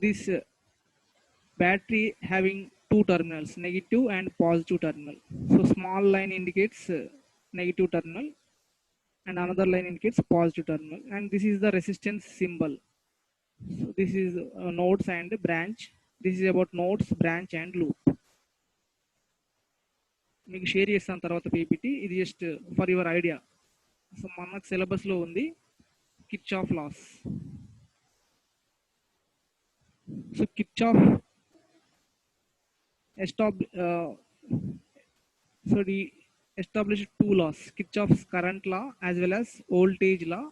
this battery having two terminals, negative and positive terminal. So small line indicates negative terminal and another line indicates positive terminal, and this is the resistance symbol. So this is nodes and branch. This is about nodes, branch and loop. మీకు share చేస్తాను తర్వాత PPT. ఇది just for your idea. So మనకు సిలబస్లో ఉంది Kirchhoff laws. So Kirchhoff established two laws, Kirchhoff's current law as well as voltage law.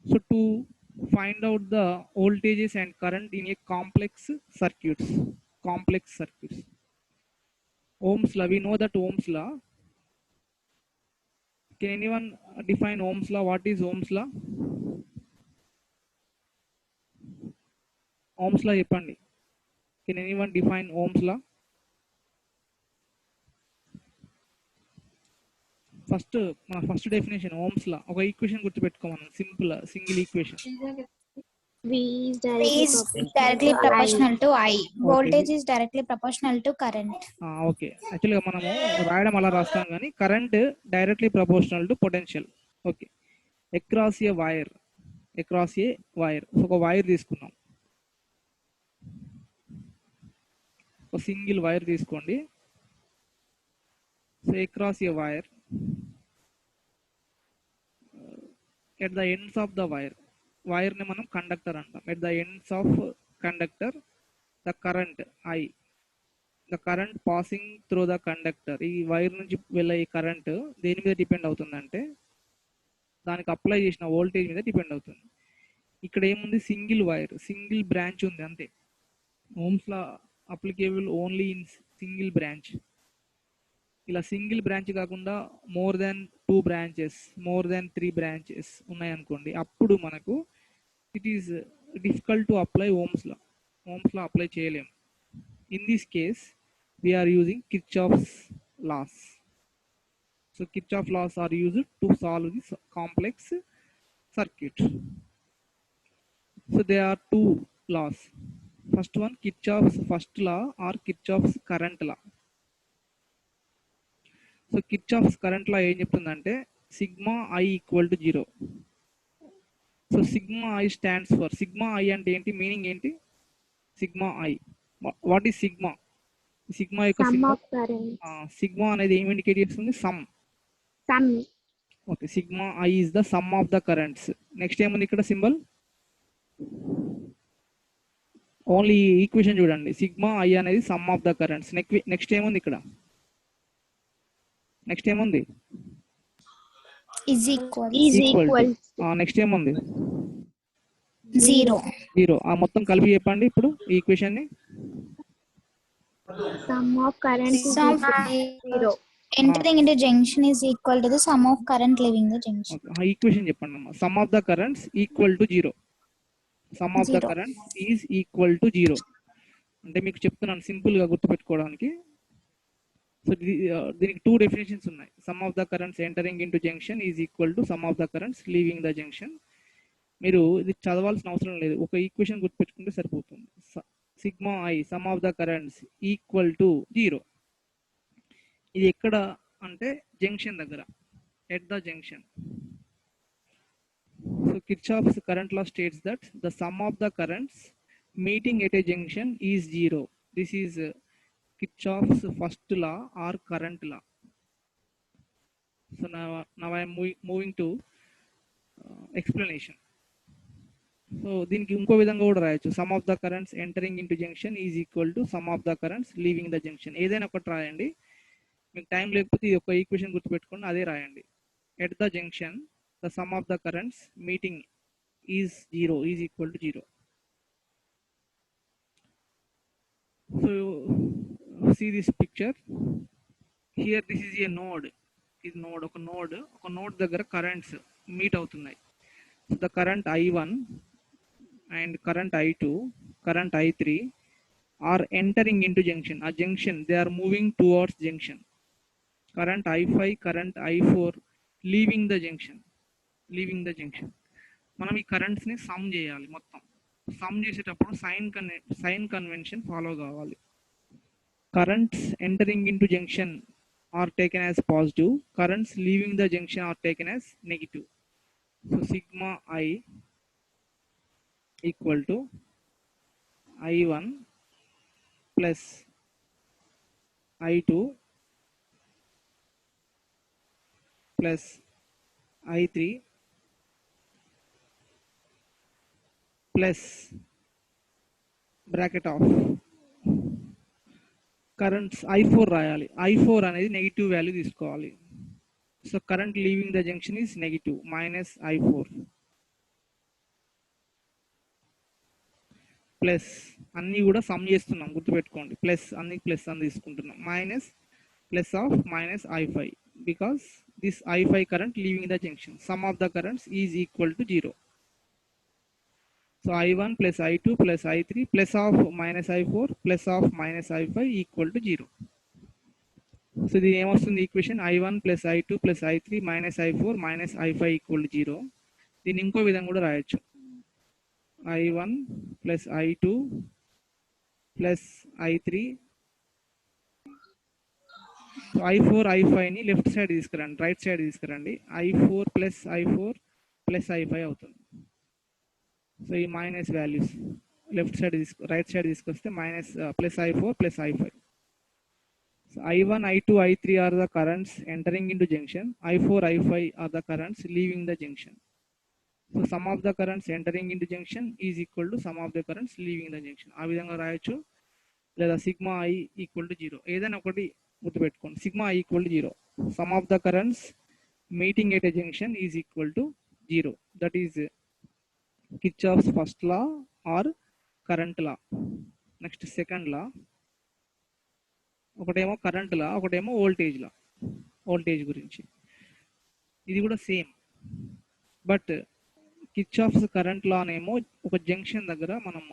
So to find out the voltages and current in a complex circuits. Ohm's law, we know that Ohm's law. Can anyone define Ohm's law? What is Ohm's law? Ohm's law cheppandi. Can anyone define Ohm's law? First definition, Ohm's law. Okay, equation గుర్తు పెట్టుకోమను. Simple single equation. V is directly proportional to I. Voltage is directly proportional to current. Okay, యాక్చువల్గా మనము రాయడం అలా రాస్తాం కానీ current directly proportional to potential. Okay, across a wire. ఒక wire తీసుకున్నాం, ఒక సింగిల్ వైర్ తీసుకోండి. So across a wire, at the ends of the wire ని మనం కండక్టర్ అంటాం. at the ends of conductor the current passing through the conductor. ఈ wire నుంచి వెళ్ళే ఈ కరెంట్ దేని మీద డిపెండ్ అవుతుందంటే దానికి అప్లై చేసిన వోల్టేజ్ మీద డిపెండ్ అవుతుంది. ఇక్కడ ఏముంది, సింగిల్ బ్రాంచ్ ఉంది అంతే. Ohm's law applicable only in single branch. ఇలా సింగిల్ బ్రాంచ్ కాకుండా more than 2 branches, more than 3 branches ఉన్నాయనుకోండి, అప్పుడు మనకు it is difficult to apply Ohm's law apply చేయలేము. In this case we are using Kirchhoff's laws. So Kirchhoff laws are used to solve this complex circuit. So they are 2 laws. First one, Kirchhoff's first law or Kirchhoff's current law. So Kirchhoff's current law ఏం చెప్తుందంటే sigma I equal to 0. So sigma I stands for, sigma I అంటే ఏంటి, meaning ఏంటి? Sigma I, what is sigma? Sigma యొక్క sigma అనేది ఏం indicate చేస్తుంది? Some. Okay, sigma I is the sum of the currents. Next ఏముంది ఇక్కడ symbol? Only equation చూడండి, సిగ్మా ఐ అనేది some of the currents. Next ఏముంది ఇక్కడ? నెక్స్ట్ ఏముంది? Is equal. నెక్స్ట్ ఏముంది? 0. మొత్తం కలిపి చెప్పండి ఇప్పుడు ఈ ఈక్వేషన్ ని. Sum of current is equal to 0. Entering into junction is equal to the sum of current leaving the junction. ఆ ఈక్వేషన్ చెప్పండి అమ్మా. Some of the currents equal to 0. Sum of the current is equal to 0 అంటే మీకు చెప్తున్నాను simple గా గుర్తుపెట్టుకోవడానికి. So దీనికి 2 definitions ఉన్నాయి. Sum of the currents entering into junction is equal to sum of the currents leaving the junction. మీరు ఇది చదవాల్సిన అవసరం లేదు, ఒక ఈక్వేషన్ గుర్తుపెట్టుకుంటే సరిపోతుంది. Sigma I sum of the currents equal to 0. ఇది ఎక్కడ అంటే జంక్షన్ దగ్గర, at the junction. So Kirchhoff's current law states that the sum of the currents meeting at a junction is 0. This is Kirchhoff's first law or current law. So now I am moving to explanation. So దీనికి ఇంకో విధంగా కూడా రాయొచ్చు. Sum of the currents entering into junction is equal to sum of the currents leaving the junction. ఏదైనా ఒకటి రాయండి, మీకు time లేకపోతే ఈ యొక్క ఈక్వేషన్ గుర్తుపెట్టుకోండి, అదే రాయండి. At the junction the sum of the currents meeting is 0, is equal to 0. So see this picture here, this is a node. Is node, oka node దగ్గర కరెంట్స్ మీట్ అవుతున్నాయి. So the current I1 and current I2, current I3 are entering into junction. A junction, they are moving towards junction. Current I5, current I4 leaving the junction. మనం ఈ currents ని some చేయాలి మొత్తం. Sum చేసేటప్పుడు sign convention follow కావాలి. Currents entering into junction are taken as positive, currents leaving the junction are taken as negative. So sigma I equal to I1 plus I2 plus I3 plus bracket of currents I4 రాయాలి. I4 అనేది negative value తీసుకోవాలి. So current leaving the junction is negative minus I4 plus అన్నీ కూడా some చేస్తున్నాం గుర్తుపెట్టుకోండి. Plus అన్ని plus అని తీసుకుంటున్నాం. Minus plus of minus I5 because this I5 current leaving the junction. Sum of the currents is equal to 0. So I1 plus I2 plus I3 plus of minus I4 plus of minus I5 equal to 0. So the name of the equation I1 plus I2 plus I3 minus I4 minus I5 equal to 0. దీన్ని ఇంకో విధంగా కూడా రాయొచ్చు. I1 plus I2 plus I3. So I4 I5 ని left side తీసుకురండి, right side తీసుకురండి. I4 plus I4 plus I5 అవుతుంది. So ఈ minus values left side right side తీసుకొస్తే minus plus I4 plus I5. So I1 I2 I3 are the currents entering into junction, I4 I5 are the currents leaving the junction. So sum of the currents entering into junction is equal to sum of the currents leaving the junction. ఆ విధంగా రాయొచ్చు. లేదా sigma I equal to 0 ఏదైనా ఒకటి గుర్తుపెట్టుకోండి. Sigma I equal to 0. Sum of the currents meeting at a junction is equal to 0. That is Kirchhoff's first law or current law. Next second law, ఒకటేమో current లా, ఒకటేమో voltage law, voltage గురించి. ఇది కూడా same, but Kirchhoff's current లానేమో ఒక junction దగ్గర మనం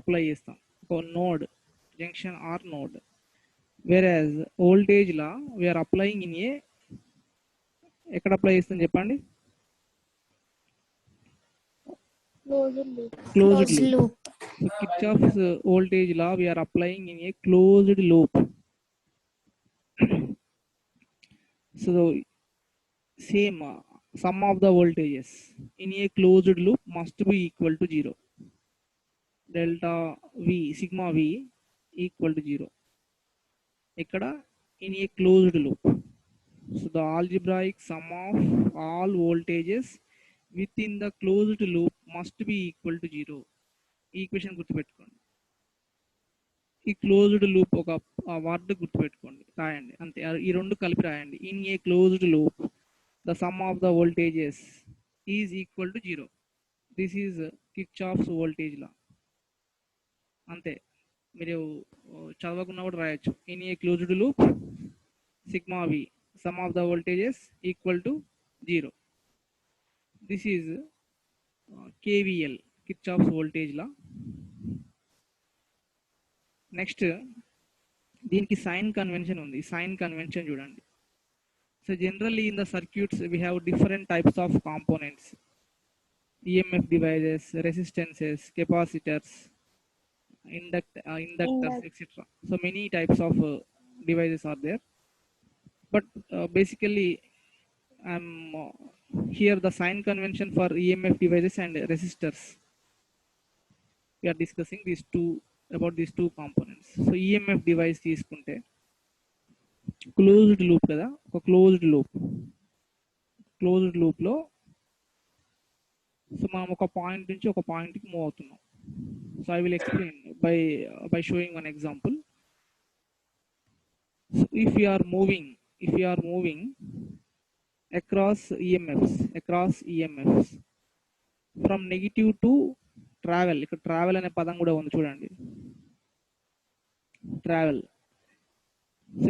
apply చేస్తాం, ఒక node, junction or node. whereas voltage law we are applying in a ఎక్కడ అప్లై చేస్తాం చెప్పండి? closed loop. So Kirchhoff's voltage law we are applying in a closed loop. So same sum of the voltages in a closed loop must be equal to 0. Delta V sigma V equal to 0. ఇక్కడ in a closed loop. So the algebraic sum of all voltages within the closed loop must be equal to 0. ఈ equation గుర్తుపెట్టుకోండి. ఈ closed loop ఒక word గుర్తుపెట్టుకోండి, రాయండి అంతే. ఈ రెండు కలిపి రాయండి. In a closed loop the sum of the voltages is equal to 0. This is Kirchhoff's voltage law. అంతే, మీరు చదవకుండా కూడా రాయొచ్చు. In a closed loop sigma V sum of the voltages equal to 0. This is KVL, Kirchhoff's voltage law. Next దీనికి sign convention ఉంది. Sign convention చూడండి. So generally in the circuits we have different types of components, EMF devices, resistances, capacitors, inductors, etc. So many types of devices are there, but basically I'm here the sign convention for EMF devices and resistors. We are discussing about these two components. So EMF device తీసుకుంటే closed loop కదా, ఒక closed loop లో so మనం ఒక point నుంచి ఒక పాయింట్కి move అవుతున్నాం. So I will explain by showing one example. So if you are moving across EMFs from negative to travel, ఇక్కడ ట్రావెల్ అనే పదం కూడా ఉంది చూడండి, travel. So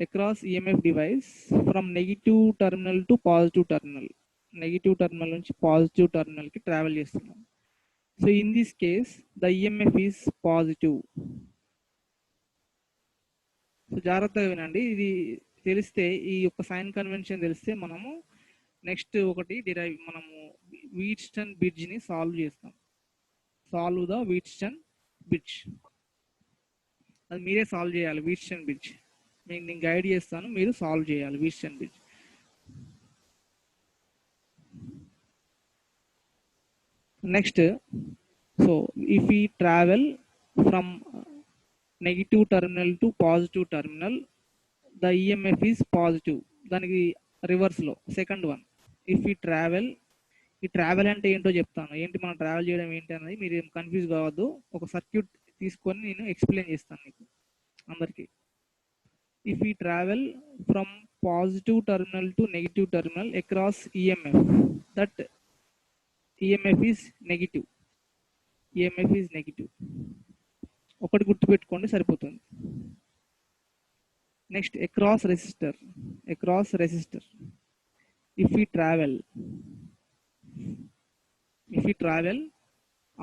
across EMF device from negative terminal to positive terminal, negative terminal నుంచి positive terminal కి travel చేస్తున్నాం. So in this case the EMF is positive. So జాగ్రత్తగా వినండి, ఇది తెలిస్తే, ఈ యొక్క సైన్ కన్వెన్షన్ తెలిస్తే మనము నెక్స్ట్ ఒకటి మనము వీట్స్టన్ బ్రిడ్జ్ ని సాల్వ్ చేస్తాం. Solve the Wheatstone bridge. అది మీరే సాల్వ్ చేయాలి. వీట్స్టన్ బ్రిడ్జ్ మీకు నేను గైడ్ చేస్తాను, మీరు సాల్వ్ చేయాలి Wheatstone bridge. Next, so if ఈ travel from negative terminal to positive terminal, the EMF is positive. దానికి రివర్స్లో సెకండ్ వన్, ఇఫ్ ఈ ట్రావెల్, ఈ ట్రావెల్ అంటే ఏంటో చెప్తాను, ఏంటి మనం ట్రావెల్ చేయడం ఏంటి అనేది మీరు ఏం కన్ఫ్యూజ్ కావద్దు. ఒక సర్క్యూట్ తీసుకొని నేను ఎక్స్ప్లెయిన్ చేస్తాను మీకు అందరికీ. ఇఫ్ ఈ travel from positive terminal to negative terminal across EMF, that EMF is negative. EMF is negative. ఒకటి గుర్తుపెట్టుకోండి సరిపోతుంది. Next, across resistor. Across resistor, if we travel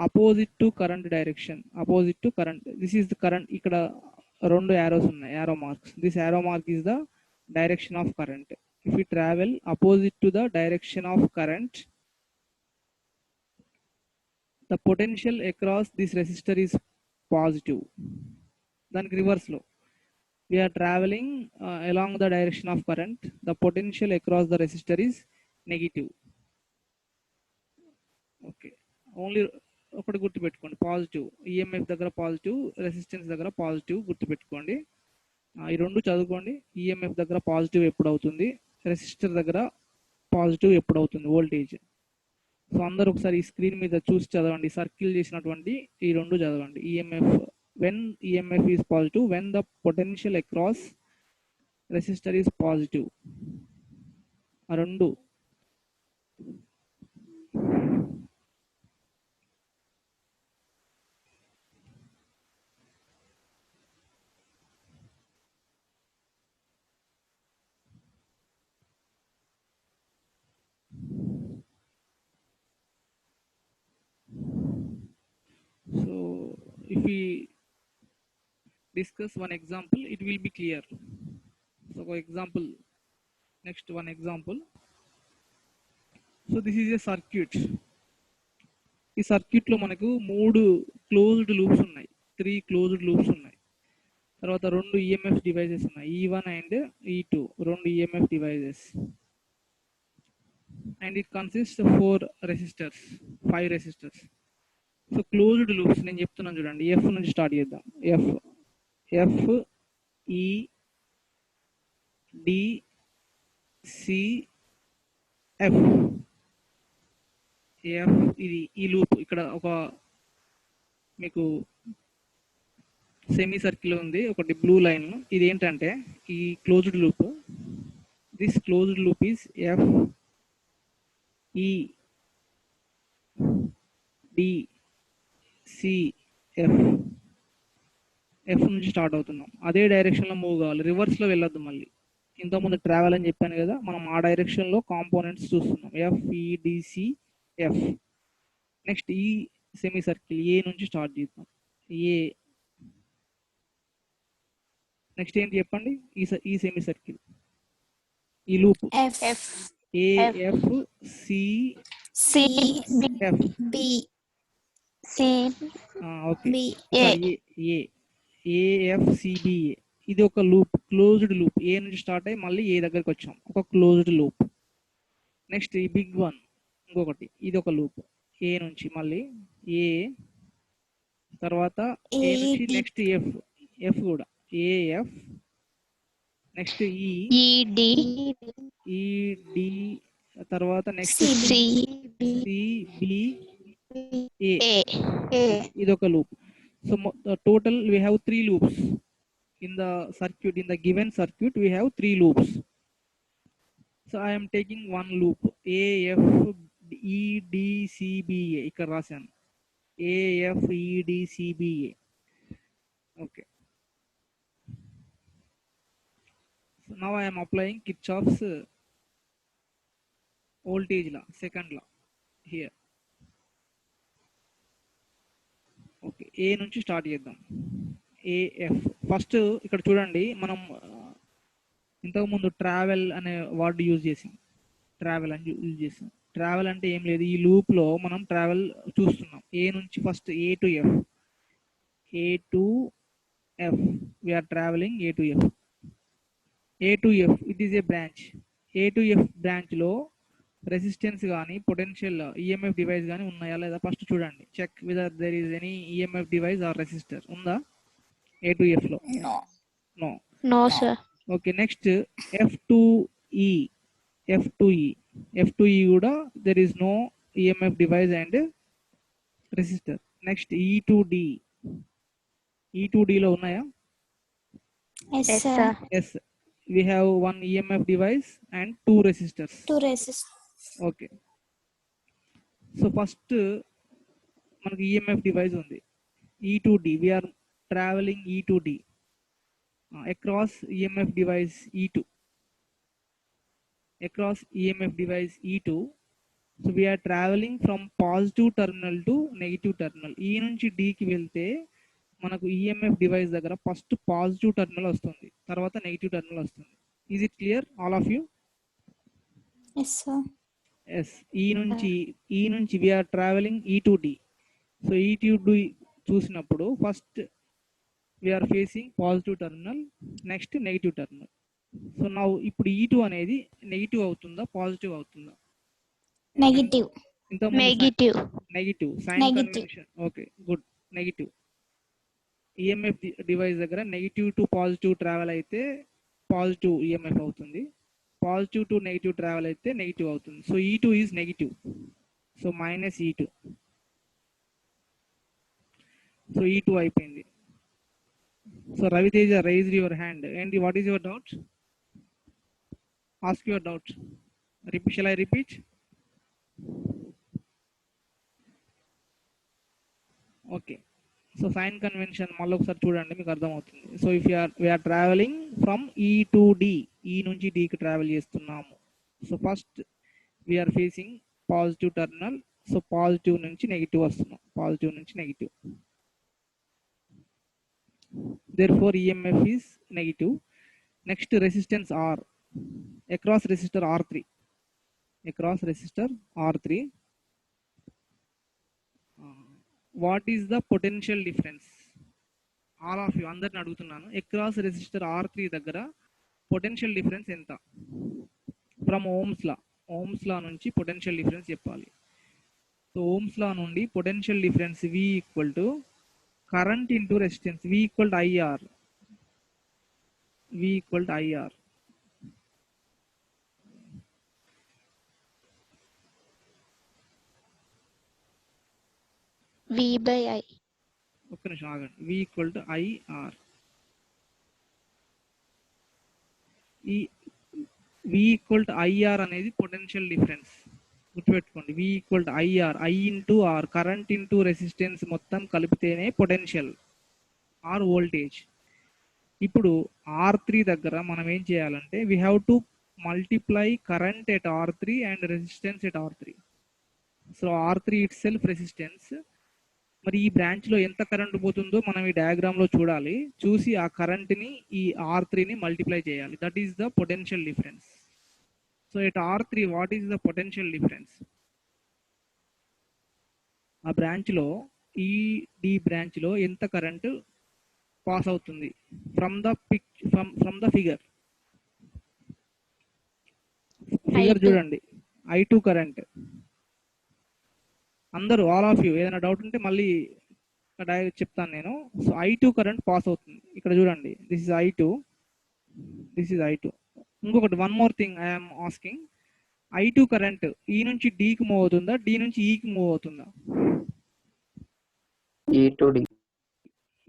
opposite to current direction, opposite to current, this is the current. ఇక్కడ రెండు arrows ఉన్నాయి, arrow marks. This arrow mark is the direction of current. If we travel opposite to the direction of current, the potential across this resistor is positive. దానికి reverse లో, we are traveling along the direction of current, the potential across the resistor is negative. Okay, only ఒకటి గుర్తుపెట్టుకోండి, positive. EMF దగ్గర positive, resistance దగ్గర positive గుర్తుపెట్టుకోండి. ఈ రెండు చదువుకోండి. ఈఎంఎఫ్ దగ్గర పాజిటివ్ ఎప్పుడు అవుతుంది, రెసిస్టర్ దగ్గర పాజిటివ్ ఎప్పుడు అవుతుంది వోల్టేజ్. సో అందరూ ఒకసారి ఈ స్క్రీన్ మీద చూసి చదవండి, సర్కిల్ చేసినటువంటి ఈ రెండు చదవండి. EMF, when EMF is positive, when the potential across resistor is positive. Arandu. So if we discuss one example, it will be clear. So for example, next one example. So this is a circuit. ఈ circuit లో మనకు 3 closed loops ఉన్నాయి, 3 closed loops ఉన్నాయి. తర్వాత 2 EMF devices ఉన్నాయి, E1 and E2, 2 EMF devices. And it consist 4 resistors, 5 resistors. So closed loops నేను చెప్తున్నాను చూడండి. ఎఫ్ నుంచి స్టార్ట్ చేద్దాం. ఎఫ్, ఎఫ్, ఈ, డి, సి, ఎఫ్. ఎఫ్ ఇది ఈ లూప్. ఇక్కడ ఒక మీకు సెమీ సర్కిల్ ఉంది, ఒకటి బ్లూ లైన్. ఇది ఏంటంటే ఈ closed loop. This closed loop is F, ఈ, డి, సి, ఎఫ్. ఎఫ్ నుంచి స్టార్ట్ అవుతున్నాం, అదే డైరెక్షన్లో మూవ్ కావాలి, రివర్స్లో వెళ్ళొద్దు. మళ్ళీ ఇంతకుముందు ట్రావెల్ అని చెప్పాను కదా, మనం ఆ డైరెక్షన్లో కాంపోనెంట్స్ చూస్తున్నాం, ఎఫ్, ఈ, డి, సి, ఎఫ్. నెక్స్ట్ ఈ సెమీ సర్కిల్ ఏ నుంచి స్టార్ట్ చేద్దాం. ఏ. నెక్స్ట్ ఏంటి చెప్పండి, ఈ సెమీ సర్కిల్, ఈ లూప్ ఏ, ఎఫ్, సి, ఎఫ్. ఓకే, ఏఎఫ్సిబిఏ. ఇది ఒక లూప్, క్లోజ్డ్ లూప్. ఏ నుంచి స్టార్ట్ అయ్యి మళ్ళీ ఏ దగ్గరికి వచ్చాం, ఒక క్లోజ్డ్ లూప్. నెక్స్ట్ ఈ బిగ్ వన్ ఇంకొకటి, ఇది ఒక లూప్. ఏ నుంచి మళ్ళీ ఏ, తర్వాత ఏ నుంచి నెక్స్ట్ ఎఫ్, ఎఫ్ కూడా ఏఎఫ్. నెక్స్ట్ ఈడి, తర్వాత నెక్స్ట్ సిబిఏ. ఇది ఒక loop. So total we have 3 loops in the circuit. In the given circuit we have 3 loops. So I am taking one loop, A, F, E, D, C, B, A. ఇక్కడ రాశాను A, F, E, D, C, B, A. Okay. So now I am applying Kirchhoff's voltage law, second law here. Okay, A నుంచి start చేద్దాం. AF first. ఇక్కడ చూడండి, మనం ఇంతకుముందు travel అనే word use చేసాం, ట్రావెల్ అని యూజ్ చేసాం. ట్రావెల్ అంటే ఏం లేదు, ఈ లూప్ లో మనం ట్రావెల్ చూస్తున్నాం. ఏ నుంచి first A to F, A to F we are travelling A to F. A to F it is a branch. A to F branch లో రెసిస్టెన్స్ కానీ పొటెన్షియల్ ఈఎంఎఫ్ డివైస్ కానీ ఉన్నాయా లేదా ఫస్ట్ చూడండి. Check whether there is any EMF device or resistor ఉందా A to F లో? No. No, sir. Okay, next F to E. F to E, F to E కూడా there is no EMF device and resistor. Next E to D, E to D లో ఉన్నాయా? Yes, Yes, sir. sir. Yes, we have one EMF device and two resistors. To resist. Okay, so first మనకి EMF device ఉంది E to D. We are traveling E to D across EMF device E2, across EMF device E2. So we are traveling from positive terminal to negative terminal. E నుంచి D కి వెళ్తే మనకు EMF device దగ్గర first positive terminal వస్తుంది, తర్వాత negative terminal వస్తుంది. Is it clear all of you? Yes, sir. Yes. E నుంచి we are travelling E to D. So E to D చూసినప్పుడు first we are facing positive terminal, next negative terminal. So నా ఇప్పుడు E2 అనేది negative అవుతుందా positive అవుతుందా? Negative. Negative. Negative. Sign Negative. Convention. Okay, good. Negative. EMF device దగ్గర negative to positive travel అయితే positive EMF అవుతుంది, positive to negative travel అయితే negative అవుతుంది. So E2 is negative, so minus E2. So E2 అయిపోయింది. So Raviteja raise your hand. ఏంటి, what is your doubt? Ask your doubt. Shall I repeat? Okay, so sign convention మళ్ళీ ఒకసారి చూడండి, మీకు అర్థమవుతుంది. So if we are travelling from ఈ to D, E నుంచి డికి ట్రావెల్ చేస్తున్నాము. So first we are facing positive terminal, so positive నుంచి నెగిటివ్ వస్తున్నాం, పాజిటివ్ నుంచి negative. therefore EMF is negative. Next, resistance R across resistor R3, across resistor R3. What is the potential difference? All of you అందరిని అడుగుతున్నాను, across resistor R3 దగ్గర potential difference ఎంత? From Ohm's law, Ohm's law నుంచి potential difference చెప్పాలి. So Ohm's law నుండి potential difference V equal to current into resistance, V equal to IR, V equal to IR. V by I. ఒక్క నిమిషం ఆగండి. V equal to IR. ఈ V equal to IR అనేది potential difference, గుర్తుపెట్టుకోండి. V equal to IR, I into R, current into resistance మొత్తం కలిపితేనే potential are voltage. ఇప్పుడు R3 దగ్గర మనం ఏం చేయాలంటే we have to multiply current at R3 and resistance at R3. So R3 it self resistance. మరి ఈ branch లో ఎంత కరెంట్ పోతుందో మనం ఈ డయాగ్రామ్ లో చూడాలి, చూసి ఆ కరెంట్ ని ఈ R3ని మల్టిప్లై చేయాలి. That is the potential difference. So at R3 what is the potential difference? ఆ బ్రాంచ్ లో ఈ డి బ్రాంచ్ లో ఎంత కరెంట్ పాస్ అవుతుంది? From the figure I2. చూడండి, I2 కరెంట్. అందరూ ఆల్ ఆఫ్ యూ ఏదైనా డౌట్ ఉంటే మళ్ళీ చెప్తాను నేను. సో I2 కరెంట్ పాస్ అవుతుంది, ఇక్కడ చూడండి. This is I2, this is I2. ఇంకొకటి one more thing I'm asking, I2 current E నుంచి డికి మూవ్ అవుతుందా, డి నుంచి ఈకి మూవ్ అవుతుందా?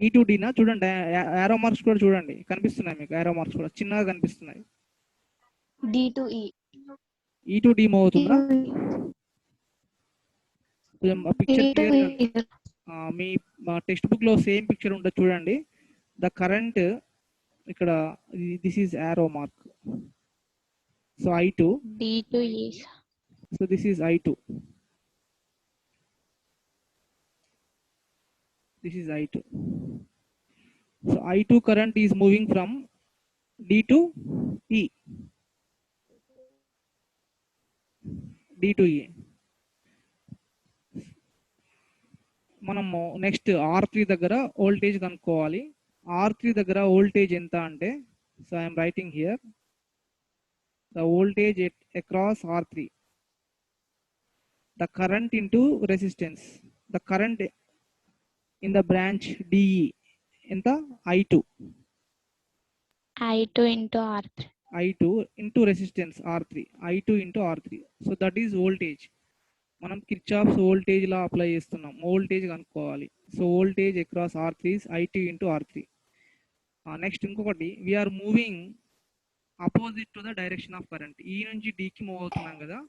ఈ టు డినా? చూడండి, యారో మార్క్స్ కూడా చూడండి, కనిపిస్తున్నాయి మీకు. యారో మార్క్స్ కూడా చిన్నగా కనిపిస్తున్నాయి. D to E. ఈ టు డి మూవ్ అవుతుందా? Picture E to clear. E. Me text book లో సేమ్ పిక్చర్ ఉంటుంది చూడండి. ద కరెంట్ ఇక్కడ, this is arrow mark. So I2, D to E. So this is I2, this is I2. So I2 current is moving from D to E, D to E. మనము next R3 దగ్గర voltage కనుక్కోవాలి. R3 దగ్గర voltage ఎంత అంటే, so I'm writing here the voltage across R3, the current into resistance, the current in the branch DE ఎంత, I2 into R3. I2 into resistance R3, I2 into R3. So that is voltage. మనం Kirchhoff's voltage law apply చేస్తున్నాం, voltage కనుక్కోవాలి. So voltage across R3 is I2 into R3. Next ఇంకొకటి, we are moving opposite to the direction of current. E నుంచి డీకి move అవుతున్నాం కదా,